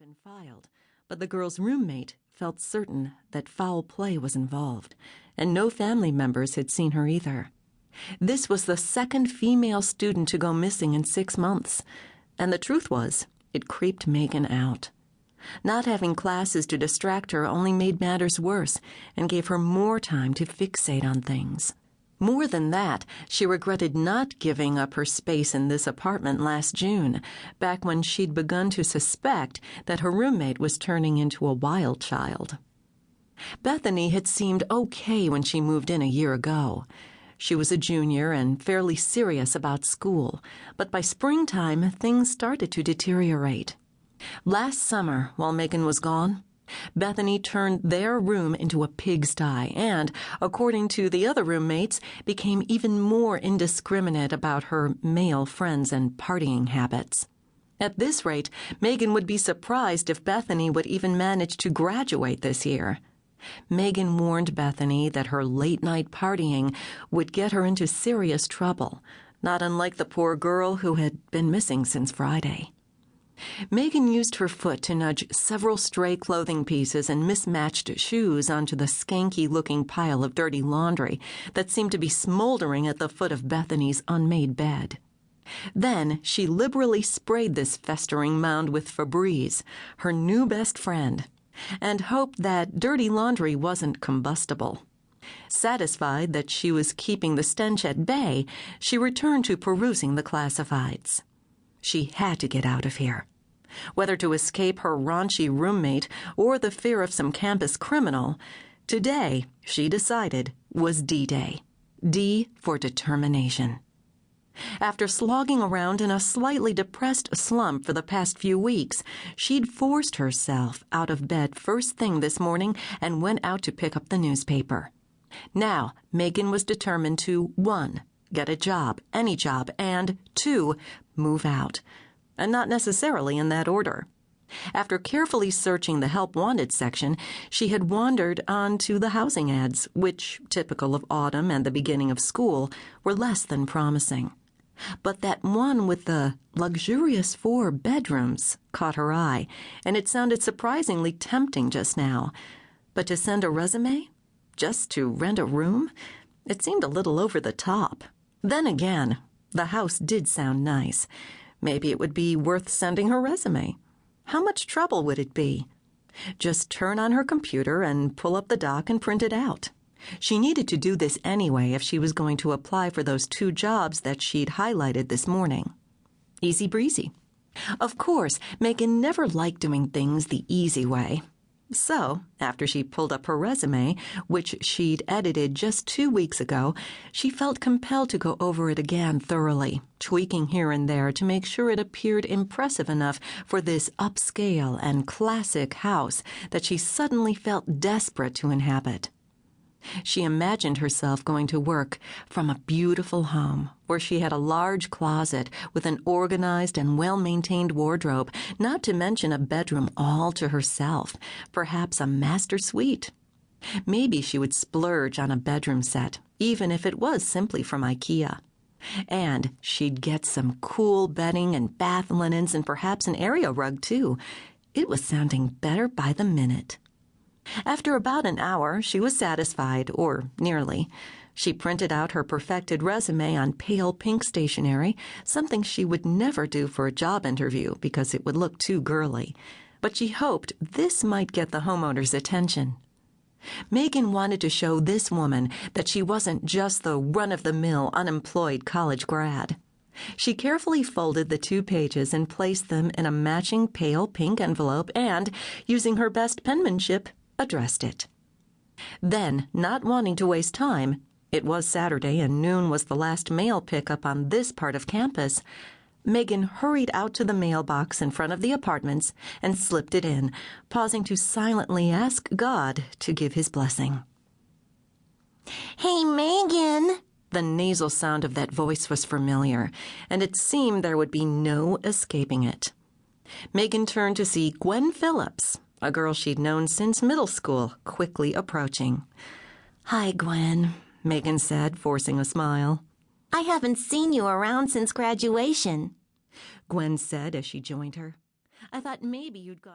been filed, but the girl's roommate felt certain that foul play was involved, and no family members had seen her either. This was the second female student to go missing in 6 months, and the truth was, it creeped Megan out. Not having classes to distract her only made matters worse and gave her more time to fixate on things. More than that, she regretted not giving up her space in this apartment last June, back when she'd begun to suspect that her roommate was turning into a wild child. Bethany had seemed okay when she moved in a year ago. She was a junior and fairly serious about school, but by springtime, things started to deteriorate. Last summer, while Megan was gone, Bethany turned their room into a pigsty and, according to the other roommates, became even more indiscriminate about her male friends and partying habits. At this rate, Megan would be surprised if Bethany would even manage to graduate this year. Megan warned Bethany that her late-night partying would get her into serious trouble, not unlike the poor girl who had been missing since Friday. Megan used her foot to nudge several stray clothing pieces and mismatched shoes onto the skanky-looking pile of dirty laundry that seemed to be smoldering at the foot of Bethany's unmade bed. Then she liberally sprayed this festering mound with Febreze, her new best friend, and hoped that dirty laundry wasn't combustible. Satisfied that she was keeping the stench at bay, she returned to perusing the classifieds. She had to get out of here. Whether to escape her raunchy roommate or the fear of some campus criminal, today, she decided, was D-Day. D for determination. After slogging around in a slightly depressed slump for the past few weeks, she'd forced herself out of bed first thing this morning and went out to pick up the newspaper. Now, Megan was determined to 1. Get a job, any job, and 2. Move out. And not necessarily in that order. After carefully searching the Help Wanted section, she had wandered onto the housing ads, which, typical of autumn and the beginning of school, were less than promising. But that one with the luxurious 4 bedrooms caught her eye, and it sounded surprisingly tempting just now. But to send a resume? Just to rent a room? It seemed a little over the top. Then again, the house did sound nice. Maybe it would be worth sending her resume. How much trouble would it be? Just turn on her computer and pull up the doc and print it out. She needed to do this anyway if she was going to apply for those 2 jobs that she'd highlighted this morning. Easy breezy. Of course, Megan never liked doing things the easy way. So, after she pulled up her resume, which she'd edited just 2 weeks ago, she felt compelled to go over it again thoroughly, tweaking here and there to make sure it appeared impressive enough for this upscale and classic house that she suddenly felt desperate to inhabit. She imagined herself going to work from a beautiful home where she had a large closet with an organized and well-maintained wardrobe, not to mention a bedroom all to herself, perhaps a master suite. Maybe she would splurge on a bedroom set, even if it was simply from IKEA. And she'd get some cool bedding and bath linens and perhaps an area rug, too. It was sounding better by the minute. After about an hour, she was satisfied, or nearly. She printed out her perfected resume on pale pink stationery, something she would never do for a job interview because it would look too girly. But she hoped this might get the homeowner's attention. Megan wanted to show this woman that she wasn't just the run-of-the-mill unemployed college grad. She carefully folded the 2 pages and placed them in a matching pale pink envelope and, using her best penmanship, addressed it. Then, not wanting to waste time, it was Saturday and noon was the last mail pickup on this part of campus, Megan hurried out to the mailbox in front of the apartments and slipped it in, pausing to silently ask God to give his blessing. "Hey, Megan!" The nasal sound of that voice was familiar, and it seemed there would be no escaping it. Megan turned to see Gwen Phillips, a girl she'd known since middle school, quickly approaching. "Hi, Gwen," Megan said, forcing a smile. "I haven't seen you around since graduation," Gwen said as she joined her. "I thought maybe you'd gone."